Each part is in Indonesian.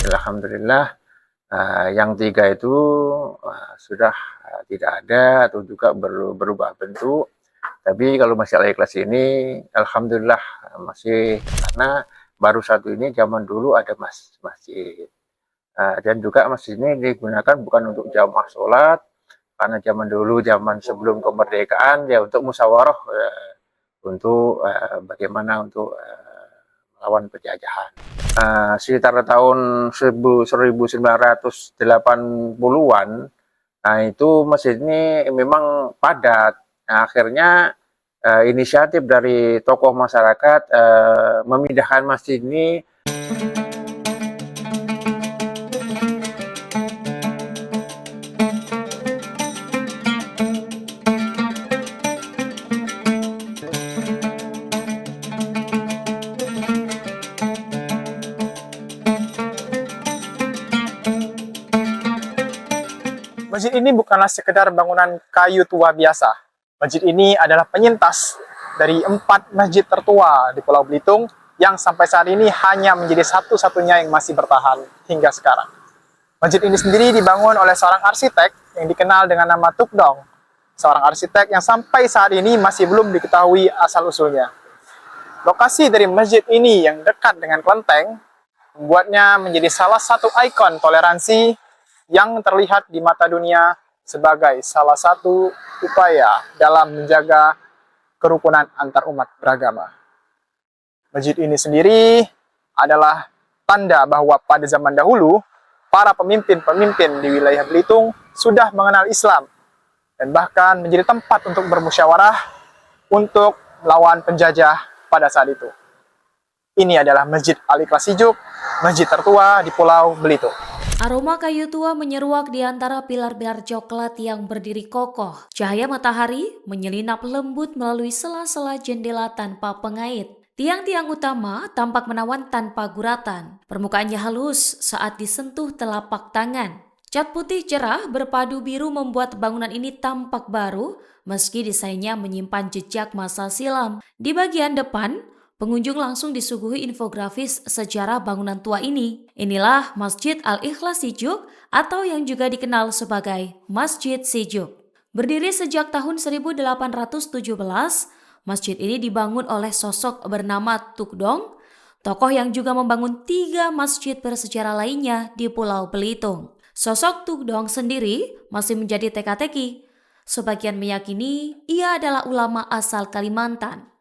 Alhamdulillah yang 3 itu sudah tidak ada atau juga berubah bentuk. Tapi kalau masjid Al-Ikhlas ini alhamdulillah masih, karena baru satu ini zaman dulu ada masjid. Dan juga masjid ini digunakan bukan untuk jamaah sholat, karena zaman dulu, zaman sebelum kemerdekaan ya untuk musyawarah, untuk bagaimana untuk melawan penjajahan. Sekitar tahun 1980-an, nah itu masjid ini memang padat. Nah, akhirnya inisiatif dari tokoh masyarakat memindahkan masjid ini. Masjid ini bukanlah sekedar bangunan kayu tua biasa. Masjid ini adalah penyintas dari 4 masjid tertua di Pulau Belitung yang sampai saat ini hanya menjadi satu-satunya yang masih bertahan hingga sekarang. Masjid ini sendiri dibangun oleh seorang arsitek yang dikenal dengan nama Tuk Dong, seorang arsitek yang sampai saat ini masih belum diketahui asal-usulnya. Lokasi dari masjid ini yang dekat dengan kelenteng membuatnya menjadi salah satu ikon toleransi yang terlihat di mata dunia sebagai salah satu upaya dalam menjaga kerukunan antar umat beragama. Masjid ini sendiri adalah tanda bahwa pada zaman dahulu, para pemimpin-pemimpin di wilayah Belitung sudah mengenal Islam dan bahkan menjadi tempat untuk bermusyawarah untuk melawan penjajah pada saat itu. Ini adalah Masjid Al-Ikhlas Sijuk, masjid tertua di Pulau Belitung. Aroma kayu tua menyeruak di antara pilar-pilar coklat yang berdiri kokoh. Cahaya matahari menyelinap lembut melalui sela-sela jendela tanpa pengait. Tiang-tiang utama tampak menawan tanpa guratan. Permukaannya halus saat disentuh telapak tangan. Cat putih cerah berpadu biru membuat bangunan ini tampak baru meski desainnya menyimpan jejak masa silam. Di bagian depan, pengunjung langsung disuguhi infografis sejarah bangunan tua ini. Inilah Masjid Al-Ikhlas Sijuk atau yang juga dikenal sebagai Masjid Sijuk. Berdiri sejak tahun 1817, masjid ini dibangun oleh sosok bernama Tuk Dong, tokoh yang juga membangun 3 masjid bersejarah lainnya di Pulau Belitung. Sosok Tuk Dong sendiri masih menjadi teka-teki. Sebagian meyakini ia adalah ulama asal Kalimantan.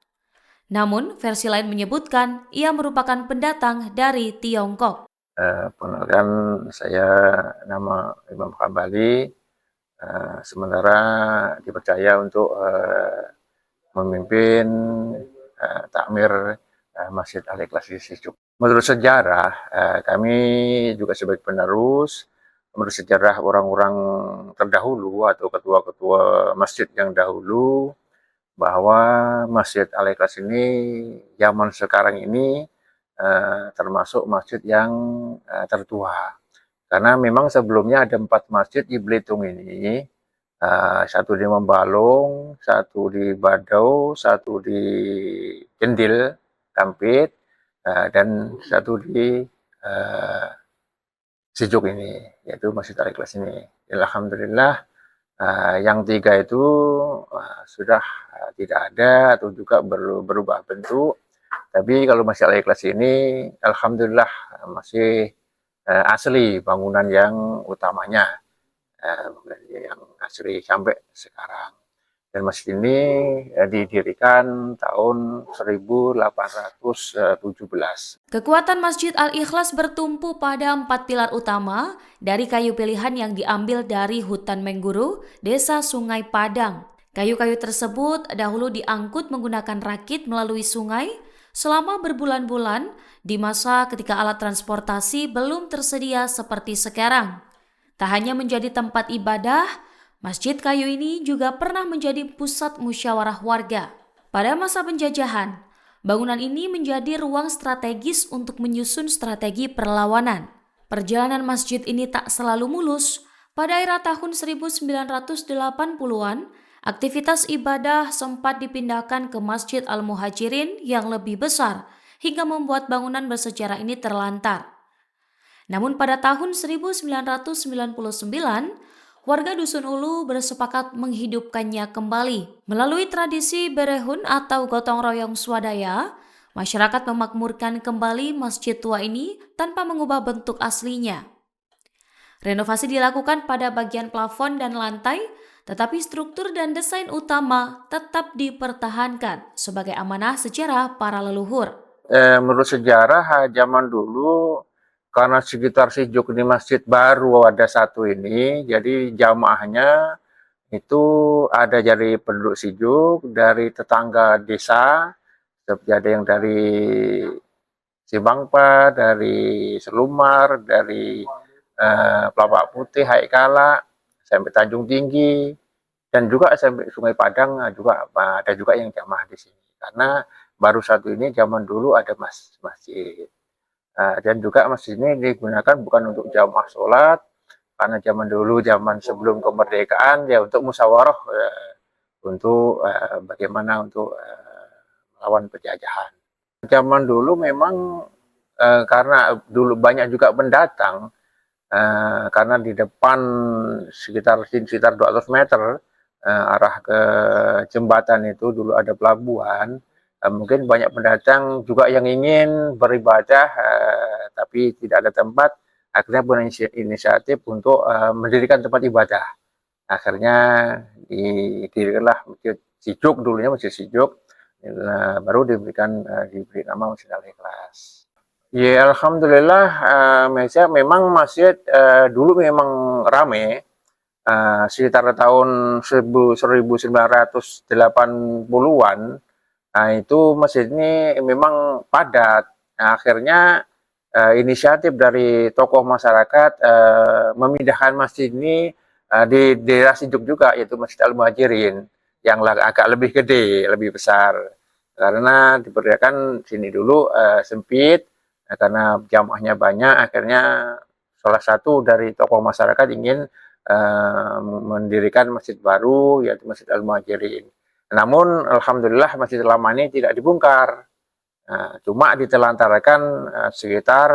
Namun, versi lain menyebutkan ia merupakan pendatang dari Tiongkok. Perkenalkan, saya nama Imam Hambali, sementara dipercaya untuk memimpin takmir Masjid Al-Ikhlas Sijuk. Menurut sejarah, kami juga sebagai penerus, menurut sejarah orang-orang terdahulu atau ketua-ketua masjid yang dahulu, bahwa Masjid Al-Ikhlas ini zaman sekarang ini termasuk masjid yang tertua. Karena memang sebelumnya ada 4 masjid di Belitung ini, satu di Membalung, satu di Badau, satu di Kendil, Kampit, dan satu di Sijuk ini, yaitu Masjid Al-Ikhlas ini. Alhamdulillah yang 3 itu sudah tidak ada atau juga berubah bentuk. Tapi kalau Masjid Al-Ikhlas ini alhamdulillah masih asli bangunan yang utamanya, yang asli sampai sekarang. Dan masjid ini didirikan tahun 1817. Kekuatan Masjid Al-Ikhlas bertumpu pada 4 pilar utama dari kayu pilihan yang diambil dari hutan Mengguru, Desa Sungai Padang. Kayu-kayu tersebut dahulu diangkut menggunakan rakit melalui sungai selama berbulan-bulan di masa ketika alat transportasi belum tersedia seperti sekarang. Tak hanya menjadi tempat ibadah, masjid kayu ini juga pernah menjadi pusat musyawarah warga. Pada masa penjajahan, bangunan ini menjadi ruang strategis untuk menyusun strategi perlawanan. Perjalanan masjid ini tak selalu mulus. Pada era tahun 1980-an, aktivitas ibadah sempat dipindahkan ke Masjid Al-Muhajirin yang lebih besar hingga membuat bangunan bersejarah ini terlantar. Namun pada tahun 1999, warga Dusun Ulu bersepakat menghidupkannya kembali. Melalui tradisi berehun atau gotong royong swadaya, masyarakat memakmurkan kembali masjid tua ini tanpa mengubah bentuk aslinya. Renovasi dilakukan pada bagian plafon dan lantai, tetapi struktur dan desain utama tetap dipertahankan sebagai amanah sejarah para leluhur. Menurut sejarah zaman dulu, karena sekitar Sijuk di masjid baru ada satu ini, jadi jamaahnya itu ada dari penduduk Sijuk, dari tetangga desa, seperti ada yang dari Sibangpa, dari Selumar, dari Pelapak Putih, Haikala, sampai Tanjung Tinggi, dan juga sampai Sungai Padang juga ada juga yang jamaah di sini. Karena baru satu ini zaman dulu ada masjid. Dan juga masjid ini digunakan bukan untuk jamaah sholat, karena zaman dulu, zaman sebelum kemerdekaan, ya untuk musyawarah, untuk bagaimana untuk melawan penjajahan. Zaman dulu memang karena dulu banyak juga pendatang, karena di depan sekitar 200 meter arah ke jembatan itu dulu ada pelabuhan. Mungkin banyak pendatang juga yang ingin beribadah, tapi tidak ada tempat. Akhirnya berinisiatif untuk mendirikan tempat ibadah. Akhirnya didirikanlah Masjid Sijuk, dulunya Masjid Sijuk, baru diberi nama Masjid Al-Ikhlas. Ya alhamdulillah, memang masjid dulu memang ramai, sekitar tahun 1980-an. Nah, itu masjid ini memang padat. Nah, akhirnya inisiatif dari tokoh masyarakat memindahkan masjid ini di daerah Sijuk juga, yaitu Masjid Al-Muhajirin, yang agak lebih gede, lebih besar. Karena diperkirakan sini dulu sempit, karena jamaahnya banyak, akhirnya salah satu dari tokoh masyarakat ingin mendirikan masjid baru, yaitu Masjid Al-Muhajirin. Namun alhamdulillah masjid lama ini tidak dibongkar, cuma ditelantarkan sekitar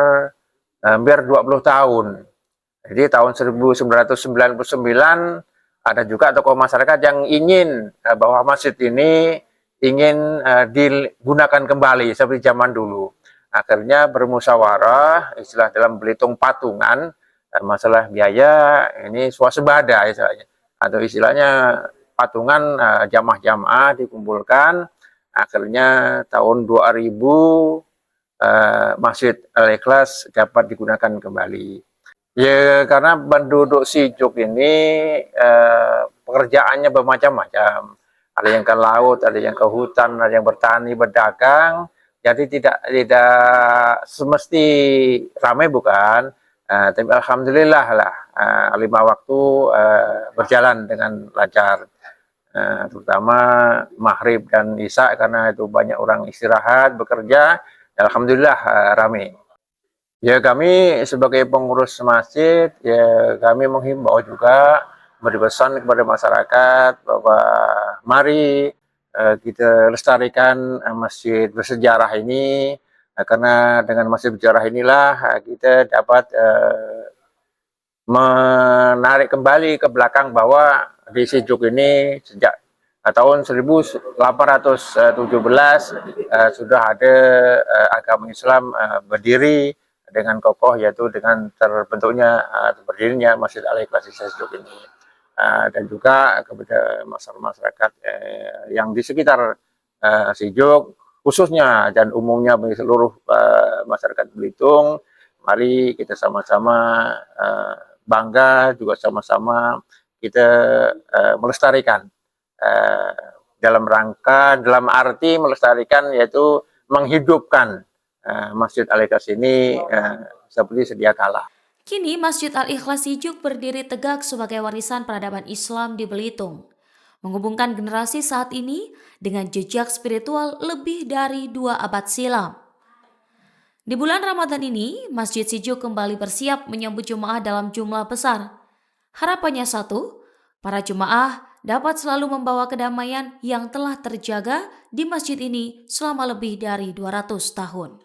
hampir 20 tahun. Jadi tahun 1999 ada juga tokoh masyarakat yang ingin bahwa masjid ini ingin digunakan kembali seperti zaman dulu. Akhirnya bermusyawarah, istilah dalam Belitung patungan, masalah biaya ini swasembada istilahnya, atau istilahnya patungan jamaah-jamaah dikumpulkan. Akhirnya tahun 2000 Masjid Al-Ikhlas dapat digunakan kembali. Ya karena penduduk Sijuk ini pekerjaannya bermacam-macam. Ada yang ke laut, ada yang ke hutan, ada yang bertani, berdagang. Jadi tidak semesti ramai bukan, tapi alhamdulillah lah 5 waktu berjalan dengan lancar, terutama maghrib dan isya karena itu banyak orang istirahat bekerja, alhamdulillah ramai. Ya kami sebagai pengurus masjid, ya kami menghimbau juga beri pesan kepada masyarakat bahwa mari kita lestarikan masjid bersejarah ini, karena dengan masjid bersejarah inilah kita dapat menarik kembali ke belakang bahwa di Sijuk ini sejak tahun 1817 sudah ada agama Islam berdiri dengan kokoh, yaitu dengan terbentuknya berdirinya Masjid Al-Ikhlas di Sijuk ini. Dan juga kepada masyarakat yang di sekitar Sijuk khususnya dan umumnya bagi seluruh masyarakat Belitung, mari kita sama-sama bangga, juga sama-sama kita melestarikan dalam arti melestarikan, yaitu menghidupkan Masjid Al-Ikhlas ini seperti sedia kala. Kini Masjid Al-Ikhlas Sijuk berdiri tegak sebagai warisan peradaban Islam di Belitung, menghubungkan generasi saat ini dengan jejak spiritual lebih dari 2 abad silam. Di bulan Ramadan ini, Masjid Sijuk kembali bersiap menyambut jemaah dalam jumlah besar. Harapannya satu, para jemaah dapat selalu membawa kedamaian yang telah terjaga di masjid ini selama lebih dari 200 tahun.